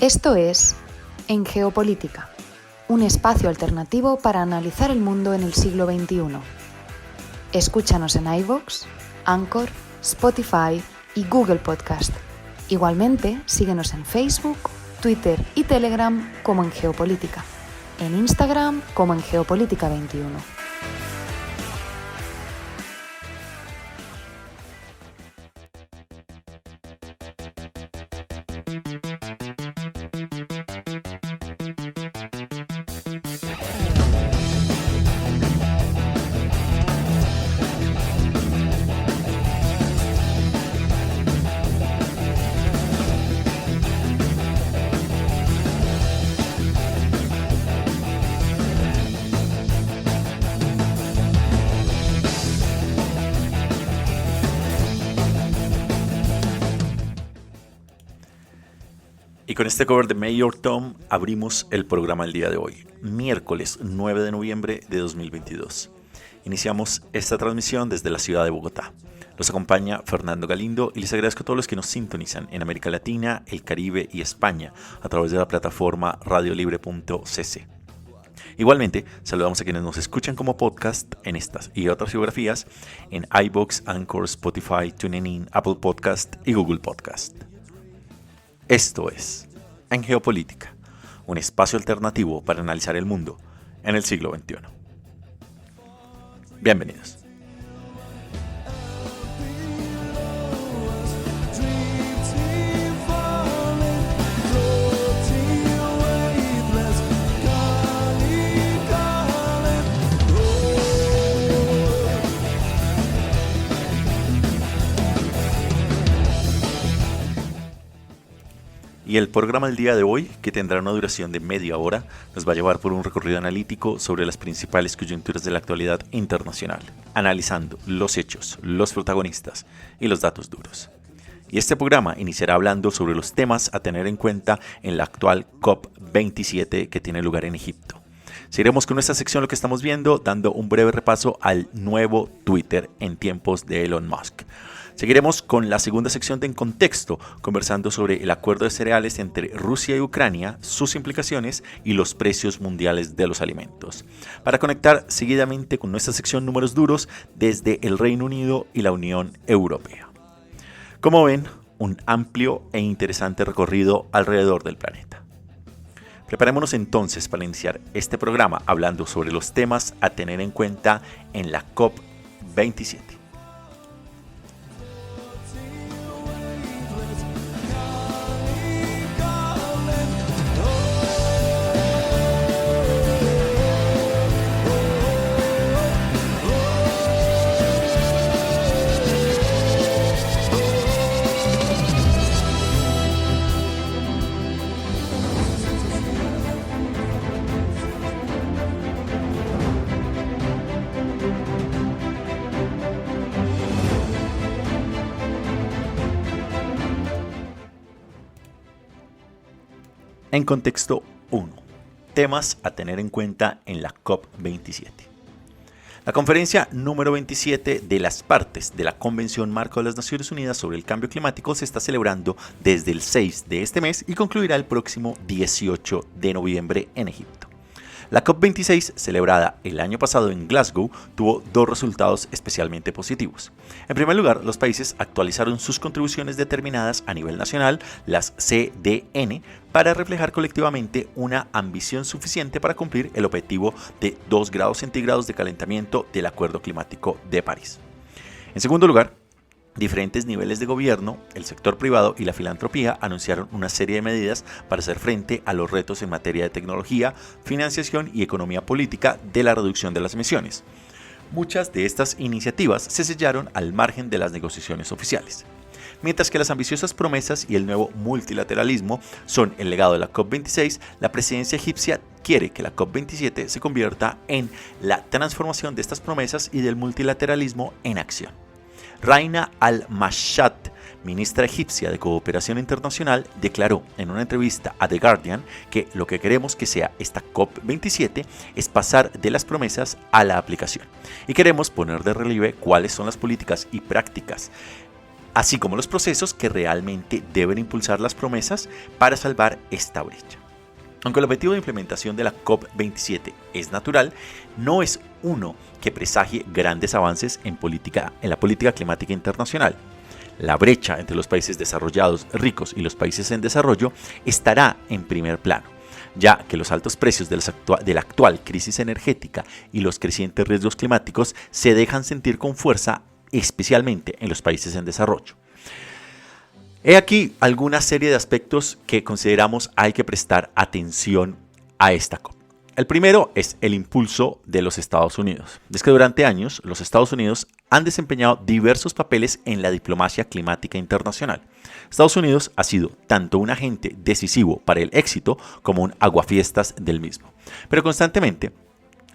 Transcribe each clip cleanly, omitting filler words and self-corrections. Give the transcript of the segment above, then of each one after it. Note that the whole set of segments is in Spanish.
Esto es En Geopolítica, un espacio alternativo para analizar el mundo en el siglo XXI. Escúchanos en iVoox, Anchor, Spotify y Google Podcast. Igualmente, síguenos en Facebook, Twitter y Telegram como En Geopolítica, en Instagram como En Geopolítica 21. Y con este cover de Mayor Tom abrimos el programa del día de hoy, miércoles 9 de noviembre de 2022. Iniciamos esta transmisión desde la ciudad de Bogotá. Los acompaña Fernando Galindo y les agradezco a todos los que nos sintonizan en América Latina, el Caribe y España a través de la plataforma radiolibre.cc. Igualmente, saludamos a quienes nos escuchan como podcast en estas y otras geografías en iVoox, Anchor, Spotify, TuneIn, Apple Podcast y Google Podcast. Esto es En Geopolítica, un espacio alternativo para analizar el mundo en el siglo XXI. Bienvenidos. Y el programa del día de hoy, que tendrá una duración de media hora, nos va a llevar por un recorrido analítico sobre las principales coyunturas de la actualidad internacional, analizando los hechos, los protagonistas y los datos duros. Y este programa iniciará hablando sobre los temas a tener en cuenta en la actual COP27 que tiene lugar en Egipto. Seguiremos con nuestra sección Lo que estamos viendo, dando un breve repaso al nuevo Twitter en tiempos de Elon Musk. Seguiremos con la segunda sección de En Contexto, conversando sobre el acuerdo de cereales entre Rusia y Ucrania, sus implicaciones y los precios mundiales de los alimentos. Para conectar seguidamente con nuestra sección Números Duros desde el Reino Unido y la Unión Europea. Como ven, un amplio e interesante recorrido alrededor del planeta. Preparémonos entonces para iniciar este programa hablando sobre los temas a tener en cuenta en la COP27. En contexto 1. Temas a tener en cuenta en la COP27. La conferencia número 27 de las partes de la Convención Marco de las Naciones Unidas sobre el Cambio Climático se está celebrando desde el 6 de este mes y concluirá el próximo 18 de noviembre en Egipto. La COP26, celebrada el año pasado en Glasgow, tuvo dos resultados especialmente positivos. En primer lugar, los países actualizaron sus contribuciones determinadas a nivel nacional, las CDN, para reflejar colectivamente una ambición suficiente para cumplir el objetivo de 2 grados centígrados de calentamiento del Acuerdo Climático de París. En segundo lugar, diferentes niveles de gobierno, el sector privado y la filantropía anunciaron una serie de medidas para hacer frente a los retos en materia de tecnología, financiación y economía política de la reducción de las emisiones. Muchas de estas iniciativas se sellaron al margen de las negociaciones oficiales. Mientras que las ambiciosas promesas y el nuevo multilateralismo son el legado de la COP26, la presidencia egipcia quiere que la COP27 se convierta en la transformación de estas promesas y del multilateralismo en acción. Raina al-Mashad, ministra egipcia de Cooperación Internacional, declaró en una entrevista a The Guardian que lo que queremos que sea esta COP27 es pasar de las promesas a la aplicación. Y queremos poner de relieve cuáles son las políticas y prácticas así como los procesos que realmente deben impulsar las promesas para salvar esta brecha. Aunque el objetivo de implementación de la COP27 es natural, no es uno que presagie grandes avances en la política climática internacional. La brecha entre los países desarrollados ricos y los países en desarrollo estará en primer plano, ya que los altos precios de la actual crisis energética y los crecientes riesgos climáticos se dejan sentir con fuerza, especialmente en los países en desarrollo. He aquí alguna serie de aspectos que consideramos hay que prestar atención a esta COP. El primero es el impulso de los Estados Unidos. Es que durante años los Estados Unidos han desempeñado diversos papeles en la diplomacia climática internacional. Estados Unidos ha sido tanto un agente decisivo para el éxito como un aguafiestas del mismo. Pero constantemente,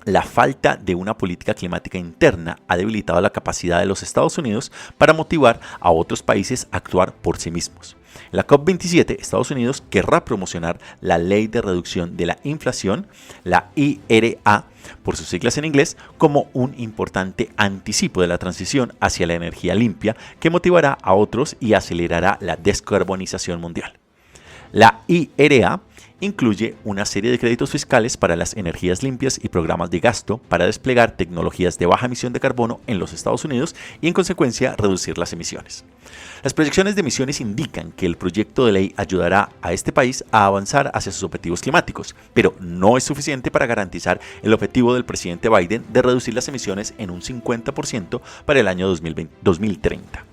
la falta de una política climática interna ha debilitado la capacidad de los Estados Unidos para motivar a otros países a actuar por sí mismos. En la COP27, Estados Unidos querrá promocionar la Ley de Reducción de la Inflación, la IRA, por sus siglas en inglés, como un importante anticipo de la transición hacia la energía limpia que motivará a otros y acelerará la descarbonización mundial. La IRA incluye una serie de créditos fiscales para las energías limpias y programas de gasto para desplegar tecnologías de baja emisión de carbono en los Estados Unidos y en consecuencia reducir las emisiones. Las proyecciones de emisiones indican que el proyecto de ley ayudará a este país a avanzar hacia sus objetivos climáticos, pero no es suficiente para garantizar el objetivo del presidente Biden de reducir las emisiones en un 50% para el año 2030.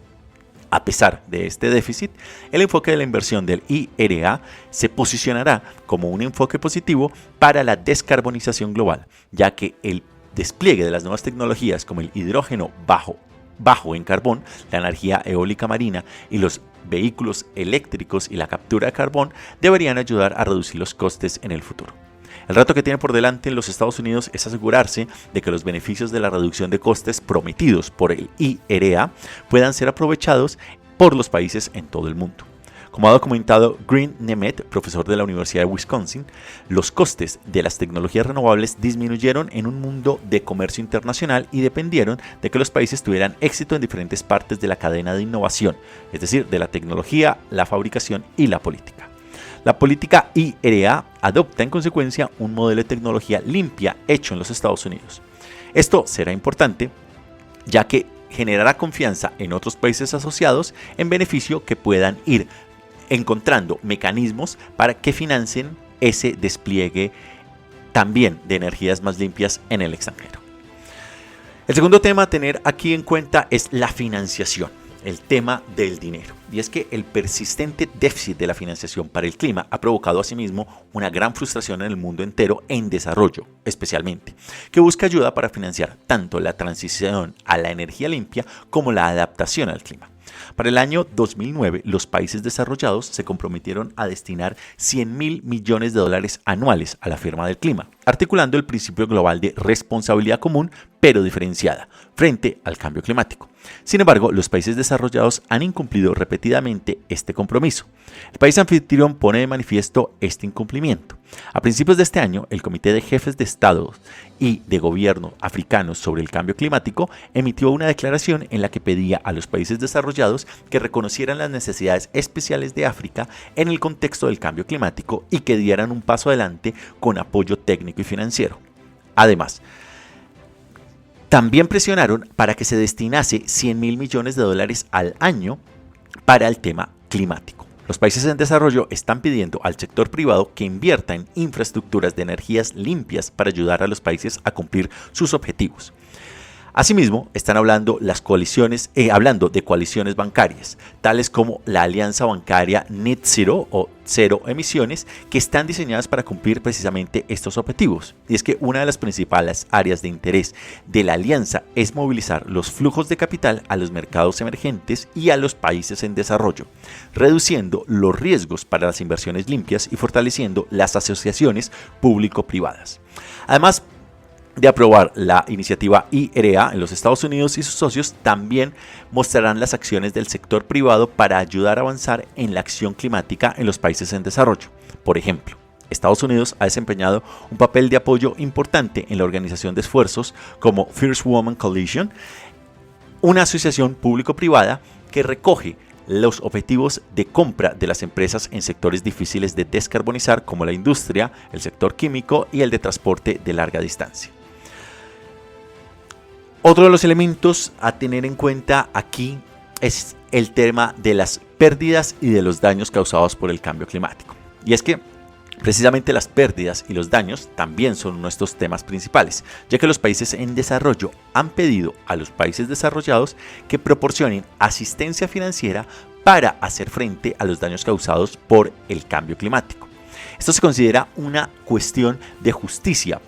A pesar de este déficit, el enfoque de la inversión del IRA se posicionará como un enfoque positivo para la descarbonización global, ya que el despliegue de las nuevas tecnologías como el hidrógeno bajo en carbón, la energía eólica marina y los vehículos eléctricos y la captura de carbón deberían ayudar a reducir los costes en el futuro. El reto que tiene por delante en los Estados Unidos es asegurarse de que los beneficios de la reducción de costes prometidos por el IRA puedan ser aprovechados por los países en todo el mundo. Como ha documentado Green Nemeth, profesor de la Universidad de Wisconsin, los costes de las tecnologías renovables disminuyeron en un mundo de comercio internacional y dependieron de que los países tuvieran éxito en diferentes partes de la cadena de innovación, es decir, de la tecnología, la fabricación y la política. La política IRA adopta en consecuencia un modelo de tecnología limpia hecho en los Estados Unidos. Esto será importante ya que generará confianza en otros países asociados en beneficio que puedan ir encontrando mecanismos para que financien ese despliegue también de energías más limpias en el extranjero. El segundo tema a tener aquí en cuenta es la financiación. El tema del dinero. Y es que el persistente déficit de la financiación para el clima ha provocado asimismo una gran frustración en el mundo entero en desarrollo, especialmente, que busca ayuda para financiar tanto la transición a la energía limpia como la adaptación al clima. Para el año 2009, los países desarrollados se comprometieron a destinar $100.000 millones anuales a la firma del clima, articulando el principio global de responsabilidad común, pero diferenciada, frente al cambio climático. Sin embargo, los países desarrollados han incumplido repetidamente este compromiso. El país anfitrión pone de manifiesto este incumplimiento. A principios de este año, el Comité de Jefes de Estado y de Gobierno africanos sobre el cambio climático emitió una declaración en la que pedía a los países desarrollados que reconocieran las necesidades especiales de África en el contexto del cambio climático y que dieran un paso adelante con apoyo técnico y financiero. Además, también presionaron para que se destinase $100.000 millones al año para el tema climático. Los países en desarrollo están pidiendo al sector privado que invierta en infraestructuras de energías limpias para ayudar a los países a cumplir sus objetivos. Asimismo, están hablando de coaliciones bancarias, tales como la Alianza Bancaria Net Zero o Cero Emisiones, que están diseñadas para cumplir precisamente estos objetivos. Y es que una de las principales áreas de interés de la alianza es movilizar los flujos de capital a los mercados emergentes y a los países en desarrollo, reduciendo los riesgos para las inversiones limpias y fortaleciendo las asociaciones público-privadas. Además de aprobar la iniciativa IRA en los Estados Unidos y sus socios, también mostrarán las acciones del sector privado para ayudar a avanzar en la acción climática en los países en desarrollo. Por ejemplo, Estados Unidos ha desempeñado un papel de apoyo importante en la organización de esfuerzos como First Woman Coalition, una asociación público-privada que recoge los objetivos de compra de las empresas en sectores difíciles de descarbonizar como la industria, el sector químico y el de transporte de larga distancia. Otro de los elementos a tener en cuenta aquí es el tema de las pérdidas y de los daños causados por el cambio climático. Y es que precisamente las pérdidas y los daños también son nuestros temas principales, ya que los países en desarrollo han pedido a los países desarrollados que proporcionen asistencia financiera para hacer frente a los daños causados por el cambio climático. Esto se considera una cuestión de justicia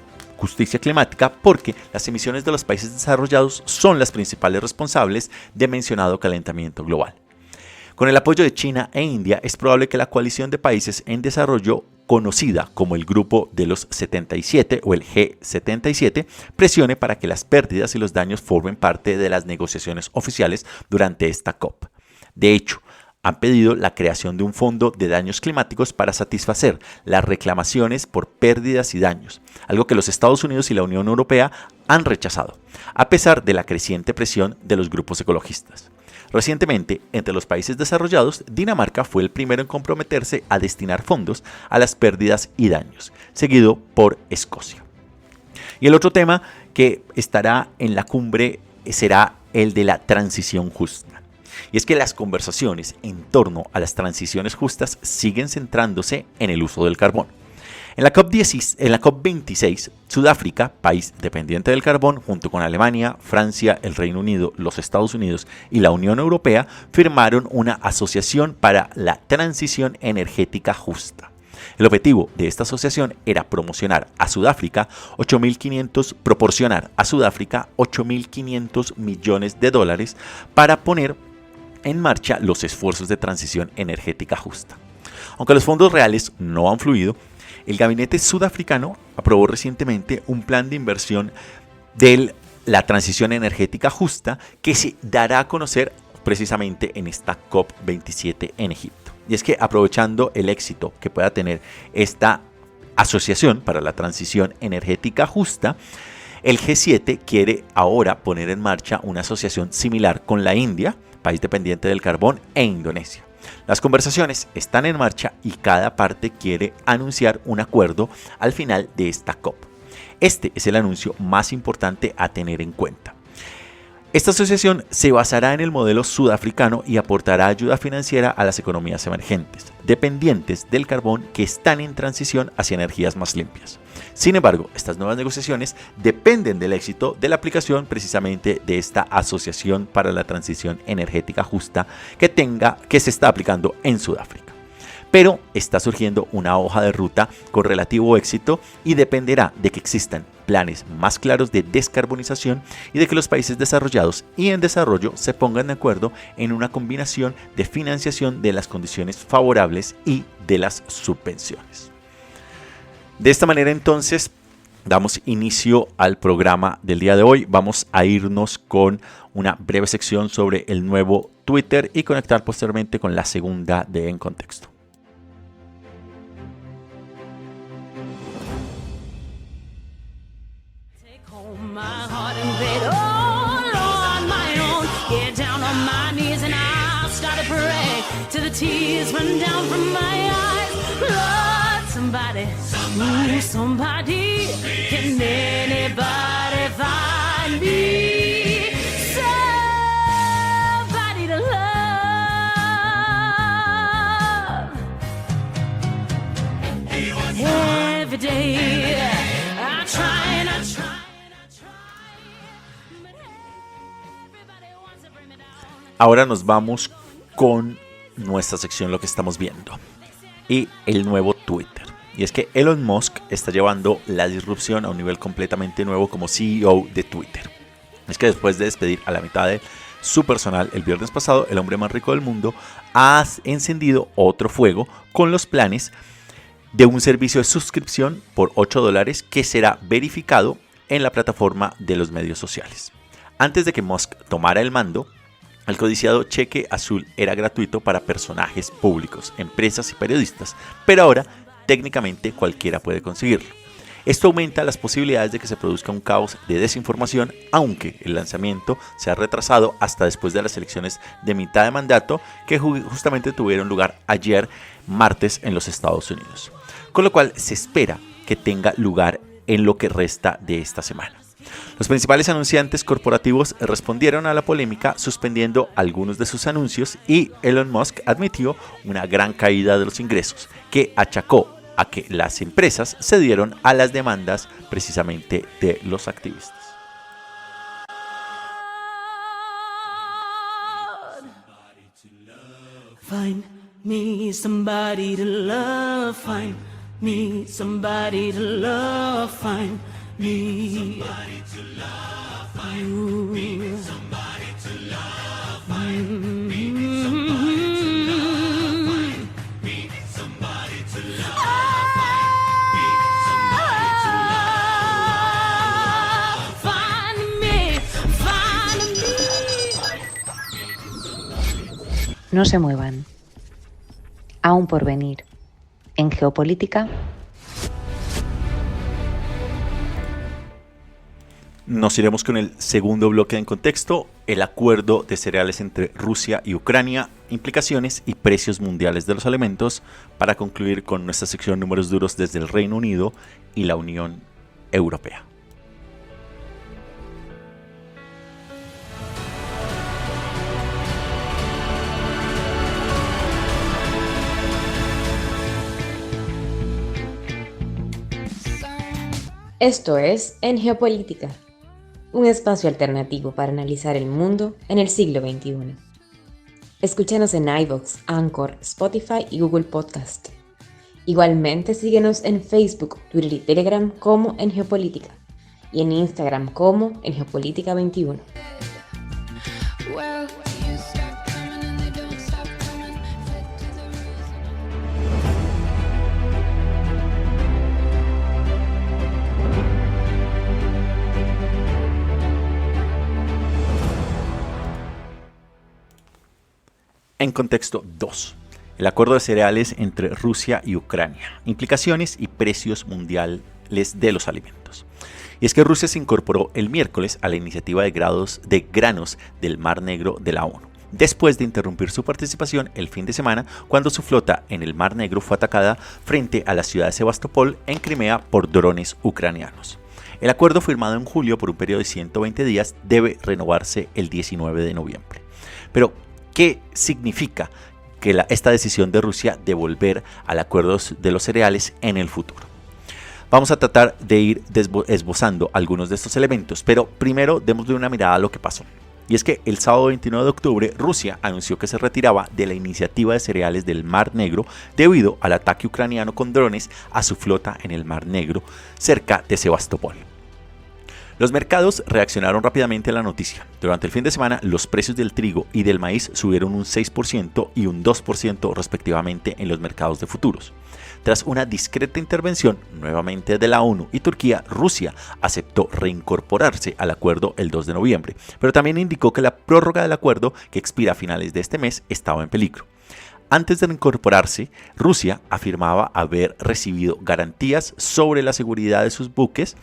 climática porque las emisiones de los países desarrollados son las principales responsables del mencionado calentamiento global. Con el apoyo de China e India, es probable que la coalición de países en desarrollo, conocida como el Grupo de los 77 o el G77, presione para que las pérdidas y los daños formen parte de las negociaciones oficiales durante esta COP. De hecho, han pedido la creación de un fondo de daños climáticos para satisfacer las reclamaciones por pérdidas y daños, algo que los Estados Unidos y la Unión Europea han rechazado, a pesar de la creciente presión de los grupos ecologistas. Recientemente, entre los países desarrollados, Dinamarca fue el primero en comprometerse a destinar fondos a las pérdidas y daños, seguido por Escocia. Y el otro tema que estará en la cumbre será el de la transición justa. Y es que las conversaciones en torno a las transiciones justas siguen centrándose en el uso del carbón. En la COP26, Sudáfrica, país dependiente del carbón, junto con Alemania, Francia, el Reino Unido, los Estados Unidos y la Unión Europea, firmaron una asociación para la transición energética justa. El objetivo de esta asociación era proporcionar a Sudáfrica 8.500 millones de dólares para poner en marcha los esfuerzos de transición energética justa. Aunque los fondos reales no han fluido, el gabinete sudafricano aprobó recientemente un plan de inversión de la transición energética justa que se dará a conocer precisamente en esta COP27 en Egipto. Y es que aprovechando el éxito que pueda tener esta asociación para la transición energética justa, el G7 quiere ahora poner en marcha una asociación similar con la India, país dependiente del carbón, e Indonesia. Las conversaciones están en marcha y cada parte quiere anunciar un acuerdo al final de esta COP. Este es el anuncio más importante a tener en cuenta. Esta asociación se basará en el modelo sudafricano y aportará ayuda financiera a las economías emergentes, dependientes del carbón que están en transición hacia energías más limpias. Sin embargo, estas nuevas negociaciones dependen del éxito de la aplicación precisamente de esta Asociación para la Transición Energética Justa que se está aplicando en Sudáfrica. Pero está surgiendo una hoja de ruta con relativo éxito y dependerá de que existan planes más claros de descarbonización y de que los países desarrollados y en desarrollo se pongan de acuerdo en una combinación de financiación de las condiciones favorables y de las subvenciones. De esta manera entonces damos inicio al programa del día de hoy. Vamos a irnos con una breve sección sobre el nuevo Twitter y conectar posteriormente con la segunda de En Contexto. Somebody, can anybody find me? Somebody to love. Every day I try and I try and I try, but everybody wants to bring me down. Ahora nos vamos con nuestra sección Lo que estamos viendo y el nuevo Twitter. Y es que Elon Musk está llevando la disrupción a un nivel completamente nuevo como CEO de Twitter. Es que después de despedir a la mitad de su personal el viernes pasado, el hombre más rico del mundo ha encendido otro fuego con los planes de un servicio de suscripción por $8 que será verificado en la plataforma de los medios sociales. Antes de que Musk tomara el mando, el codiciado cheque azul era gratuito para personajes públicos, empresas y periodistas, pero ahora técnicamente cualquiera puede conseguirlo. Esto aumenta las posibilidades de que se produzca un caos de desinformación, aunque el lanzamiento se ha retrasado hasta después de las elecciones de mitad de mandato que justamente tuvieron lugar ayer martes en los Estados Unidos, con lo cual se espera que tenga lugar en lo que resta de esta semana. Los principales anunciantes corporativos respondieron a la polémica suspendiendo algunos de sus anuncios y Elon Musk admitió una gran caída de los ingresos que achacó a que las empresas cedieron a las demandas precisamente de los activistas. Find me somebody to love, find me somebody to love, find me somebody to love, find me somebody to love, find me somebody to love, find me. No se muevan. Aún por venir. En geopolítica. Nos iremos con el segundo bloque en contexto, el acuerdo de cereales entre Rusia y Ucrania, implicaciones y precios mundiales de los alimentos, para concluir con nuestra sección números duros desde el Reino Unido y la Unión Europea. Esto es En Geopolítica, un espacio alternativo para analizar el mundo en el siglo XXI. Escúchanos en iVoox, Anchor, Spotify y Google Podcast. Igualmente síguenos en Facebook, Twitter y Telegram como En Geopolítica y en Instagram como En Geopolítica 21. Well, you start coming and they don't stop coming. Head to the reason. En contexto 2. El acuerdo de cereales entre Rusia y Ucrania. Implicaciones y precios mundiales de los alimentos. Y es que Rusia se incorporó el miércoles a la iniciativa de granos del Mar Negro de la ONU, después de interrumpir su participación el fin de semana cuando su flota en el Mar Negro fue atacada frente a la ciudad de Sebastopol en Crimea por drones ucranianos. El acuerdo, firmado en julio por un periodo de 120 días, debe renovarse el 19 de noviembre. Pero, ¿qué significa que esta decisión de Rusia de volver al acuerdo de los cereales en el futuro? Vamos a tratar de ir esbozando algunos de estos elementos, pero primero démosle una mirada a lo que pasó. Y es que el sábado 29 de octubre Rusia anunció que se retiraba de la iniciativa de cereales del Mar Negro debido al ataque ucraniano con drones a su flota en el Mar Negro cerca de Sebastopol. Los mercados reaccionaron rápidamente a la noticia. Durante el fin de semana, los precios del trigo y del maíz subieron un 6% y un 2% respectivamente en los mercados de futuros. Tras una discreta intervención nuevamente de la ONU y Turquía, Rusia aceptó reincorporarse al acuerdo el 2 de noviembre, pero también indicó que la prórroga del acuerdo, que expira a finales de este mes, estaba en peligro. Antes de reincorporarse, Rusia afirmaba haber recibido garantías sobre la seguridad de sus buques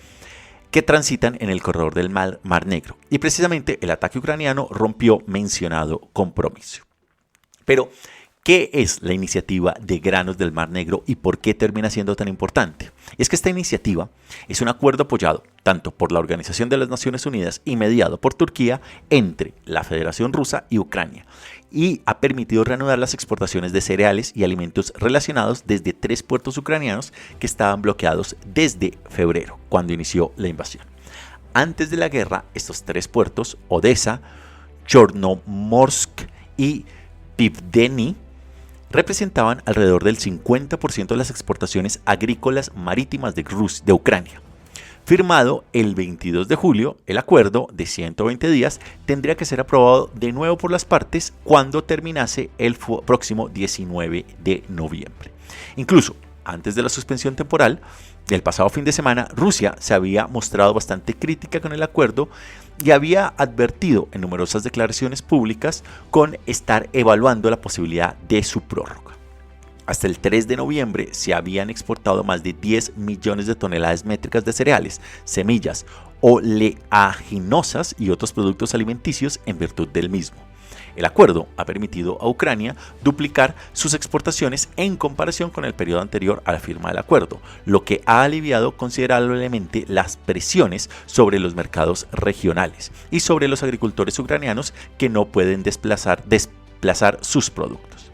que transitan en el corredor del Mar Negro, y precisamente el ataque ucraniano rompió mencionado compromiso. Pero, ¿qué es la iniciativa de granos del Mar Negro y por qué termina siendo tan importante? Es que esta iniciativa es un acuerdo apoyado tanto por la Organización de las Naciones Unidas y mediado por Turquía entre la Federación Rusa y Ucrania, y ha permitido reanudar las exportaciones de cereales y alimentos relacionados desde 3 puertos ucranianos que estaban bloqueados desde febrero, cuando inició la invasión. Antes de la guerra, estos 3 puertos, Odessa, Chornomorsk y Pivdeny, representaban alrededor del 50% de las exportaciones agrícolas marítimas de Ucrania. Firmado el 22 de julio, el acuerdo de 120 días tendría que ser aprobado de nuevo por las partes cuando terminase el próximo 19 de noviembre. Incluso antes de la suspensión temporal del pasado fin de semana, Rusia se había mostrado bastante crítica con el acuerdo y había advertido en numerosas declaraciones públicas con estar evaluando la posibilidad de su prórroga. Hasta el 3 de noviembre se habían exportado más de 10 millones de toneladas métricas de cereales, semillas, oleaginosas y otros productos alimenticios en virtud del mismo. El acuerdo ha permitido a Ucrania duplicar sus exportaciones en comparación con el periodo anterior a la firma del acuerdo, lo que ha aliviado considerablemente las presiones sobre los mercados regionales y sobre los agricultores ucranianos que no pueden desplazar sus productos.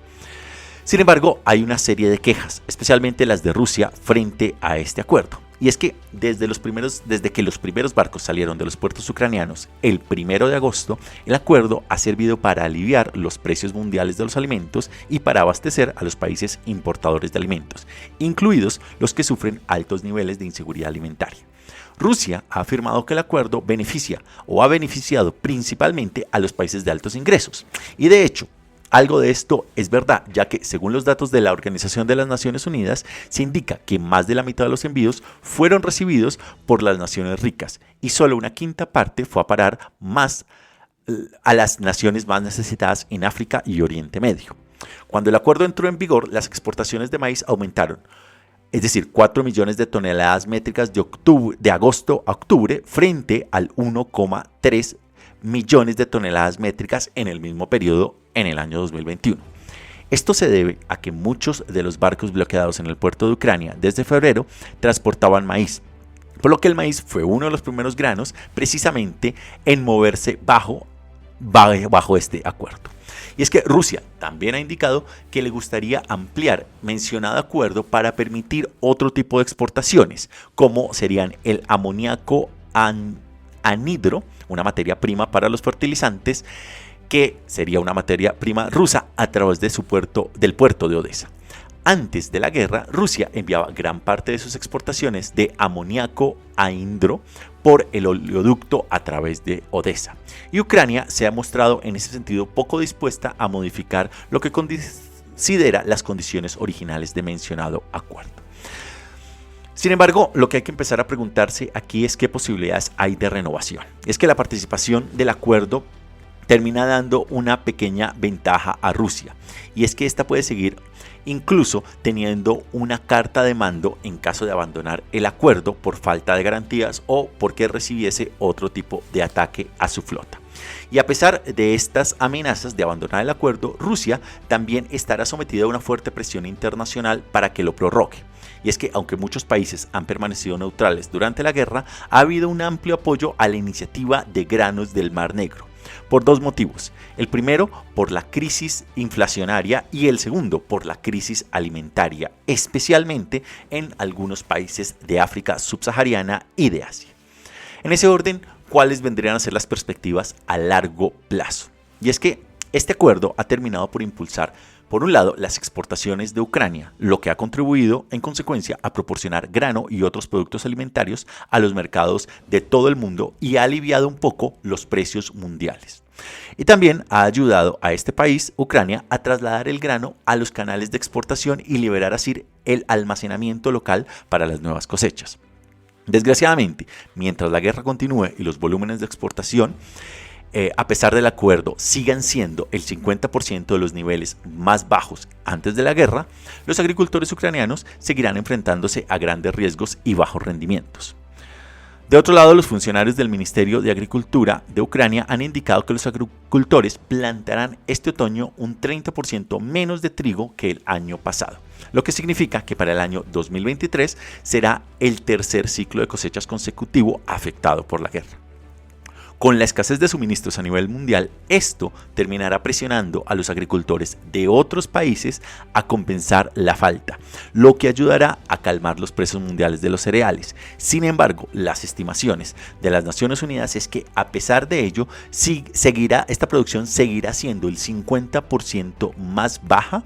Sin embargo, hay una serie de quejas, especialmente las de Rusia, frente a este acuerdo. Y es que desde que los primeros barcos salieron de los puertos ucranianos el 1 de agosto, el acuerdo ha servido para aliviar los precios mundiales de los alimentos y para abastecer a los países importadores de alimentos, incluidos los que sufren altos niveles de inseguridad alimentaria. Rusia ha afirmado que el acuerdo beneficia o ha beneficiado principalmente a los países de altos ingresos. Y de hecho, algo de esto es verdad, ya que según los datos de la Organización de las Naciones Unidas, se indica que más de la mitad de los envíos fueron recibidos por las naciones ricas y solo una quinta parte fue a parar más a las naciones más necesitadas en África y Oriente Medio. Cuando el acuerdo entró en vigor, las exportaciones de maíz aumentaron, es decir, 4 millones de toneladas métricas de agosto a octubre frente al 1,3 millones de toneladas métricas en el mismo periodo en el año 2021. Esto se debe a que muchos de los barcos bloqueados en el puerto de Ucrania desde febrero transportaban maíz, por lo que el maíz fue uno de los primeros granos precisamente en moverse bajo este acuerdo. Y es que Rusia también ha indicado que le gustaría ampliar mencionado acuerdo para permitir otro tipo de exportaciones, como serían el amoníaco anhidro, una materia prima para los fertilizantes, que sería una materia prima rusa a través de del puerto de Odesa. Antes de la guerra, Rusia enviaba gran parte de sus exportaciones de amoníaco anhidro por el oleoducto a través de Odesa. Y Ucrania se ha mostrado en ese sentido poco dispuesta a modificar lo que considera las condiciones originales de mencionado acuerdo. Sin embargo, lo que hay que empezar a preguntarse aquí es qué posibilidades hay de renovación. Es que la participación del acuerdo termina dando una pequeña ventaja a Rusia, y es que esta puede seguir incluso teniendo una carta de mando en caso de abandonar el acuerdo por falta de garantías o porque recibiese otro tipo de ataque a su flota. Y a pesar de estas amenazas de abandonar el acuerdo, Rusia también estará sometida a una fuerte presión internacional para que lo prorrogue. Y es que aunque muchos países han permanecido neutrales durante la guerra, ha habido un amplio apoyo a la iniciativa de granos del Mar Negro, por dos motivos. El primero, por la crisis inflacionaria, y el segundo, por la crisis alimentaria, especialmente en algunos países de África subsahariana y de Asia. En ese orden, ¿cuáles vendrían a ser las perspectivas a largo plazo? Y es que este acuerdo ha terminado por impulsar, por un lado, las exportaciones de Ucrania, lo que ha contribuido en consecuencia a proporcionar grano y otros productos alimentarios a los mercados de todo el mundo y ha aliviado un poco los precios mundiales. Y también ha ayudado a este país, Ucrania, a trasladar el grano a los canales de exportación y liberar así el almacenamiento local para las nuevas cosechas. Desgraciadamente, mientras la guerra continúe y los volúmenes de exportación a pesar del acuerdo, sigan siendo el 50% de los niveles más bajos antes de la guerra, los agricultores ucranianos seguirán enfrentándose a grandes riesgos y bajos rendimientos. De otro lado, los funcionarios del Ministerio de Agricultura de Ucrania han indicado que los agricultores plantarán este otoño un 30% menos de trigo que el año pasado, lo que significa que para el año 2023 será el tercer ciclo de cosechas consecutivo afectado por la guerra. Con la escasez de suministros a nivel mundial, esto terminará presionando a los agricultores de otros países a compensar la falta, lo que ayudará a calmar los precios mundiales de los cereales. Sin embargo, las estimaciones de las Naciones Unidas es que a pesar de ello, esta producción seguirá siendo el 50% más baja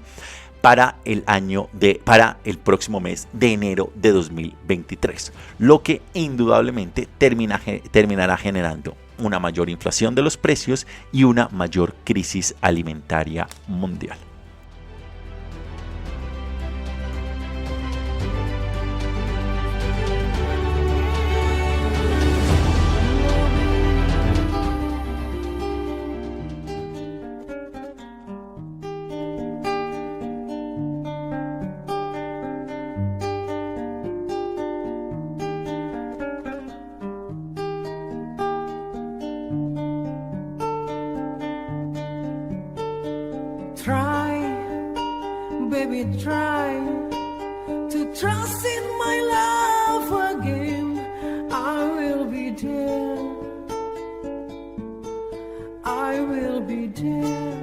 para el próximo mes de enero de 2023, lo que indudablemente terminará generando una mayor inflación de los precios y una mayor crisis alimentaria mundial. try, baby, try to trust in my love again. I will be there, I will be there.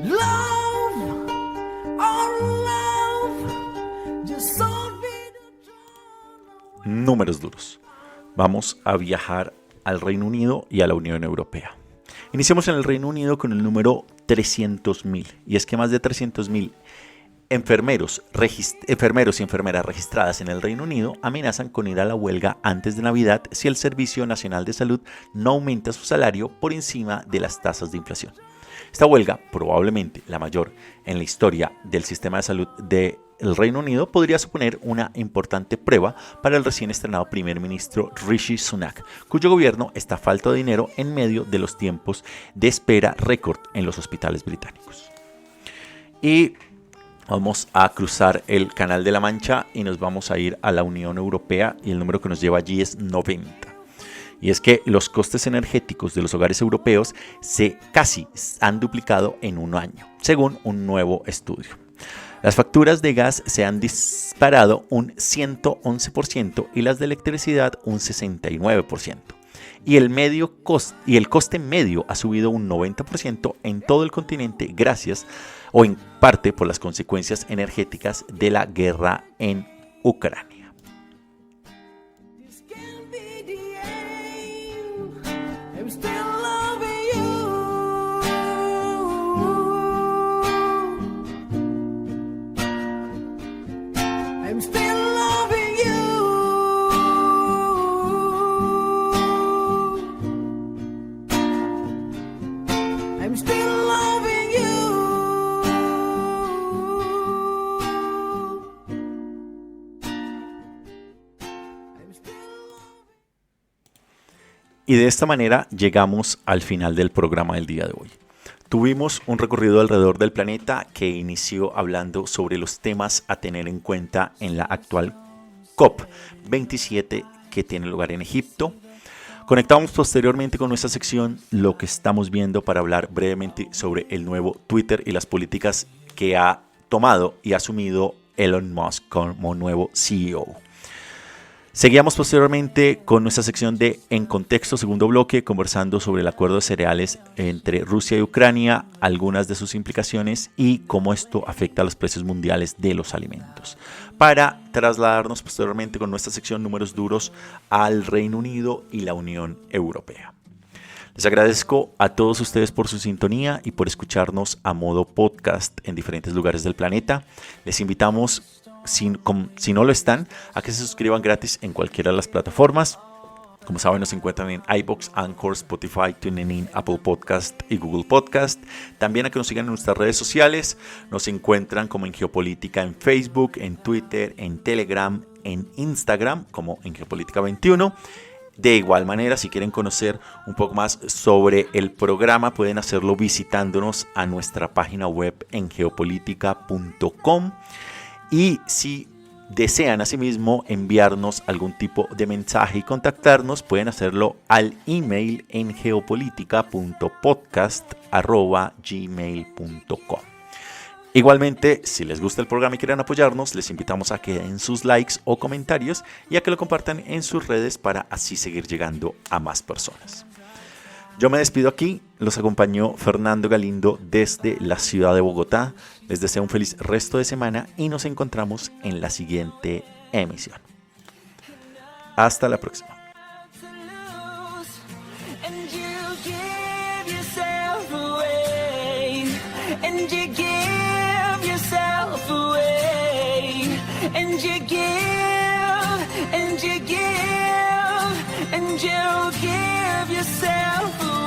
Love, our love, just don't be the Números duros. Vamos a viajar al Reino Unido y a la Unión Europea. Iniciamos en el Reino Unido con el número 300.000. Y es que más de 300.000 enfermeros y enfermeras registradas en el Reino Unido amenazan con ir a la huelga antes de Navidad si el Servicio Nacional de Salud no aumenta su salario por encima de las tasas de inflación. Esta huelga, probablemente la mayor en la historia del sistema de salud del Reino Unido, podría suponer una importante prueba para el recién estrenado primer ministro Rishi Sunak, cuyo gobierno está falto de dinero en medio de los tiempos de espera récord en los hospitales británicos. Y vamos a cruzar el Canal de la Mancha y nos vamos a ir a la Unión Europea, y el número que nos lleva allí es 90. Y es que los costes energéticos de los hogares europeos casi han duplicado en un año, según un nuevo estudio. Las facturas de gas se han disparado un 111% y las de electricidad un 69%. Y el coste medio ha subido un 90% en todo el continente gracias o en parte por las consecuencias energéticas de la guerra en Ucrania. Y de esta manera llegamos al final del programa del día de hoy. Tuvimos un recorrido alrededor del planeta que inició hablando sobre los temas a tener en cuenta en la actual COP27 que tiene lugar en Egipto. Conectamos posteriormente con nuestra sección Lo que estamos viendo para hablar brevemente sobre el nuevo Twitter y las políticas que ha tomado y asumido Elon Musk como nuevo CEO. Seguíamos posteriormente con nuestra sección de En Contexto, segundo bloque, conversando sobre el acuerdo de cereales entre Rusia y Ucrania, algunas de sus implicaciones y cómo esto afecta a los precios mundiales de los alimentos. Para trasladarnos posteriormente con nuestra sección Números duros al Reino Unido y la Unión Europea. Les agradezco a todos ustedes por su sintonía y por escucharnos a modo podcast en diferentes lugares del planeta. Les invitamos, si no lo están, a que se suscriban gratis en cualquiera de las plataformas. Como saben, nos encuentran en iVoox, Anchor, Spotify, TuneIn, Apple Podcast y Google Podcast. También a que nos sigan en nuestras redes sociales. Nos encuentran como en Geopolítica en Facebook, en Twitter, en Telegram, en Instagram como en Geopolítica 21. De igual manera, si quieren conocer un poco más sobre el programa, pueden hacerlo visitándonos a nuestra página web en geopolítica.com. Y si desean asimismo enviarnos algún tipo de mensaje y contactarnos, pueden hacerlo al email en geopolítica.podcast@gmail.com. Igualmente, si les gusta el programa y quieren apoyarnos, les invitamos a que den sus likes o comentarios y a que lo compartan en sus redes para así seguir llegando a más personas. Yo me despido aquí, los acompañó Fernando Galindo desde la ciudad de Bogotá. Les deseo un feliz resto de semana y nos encontramos en la siguiente emisión. Hasta la próxima. And you give yourself away.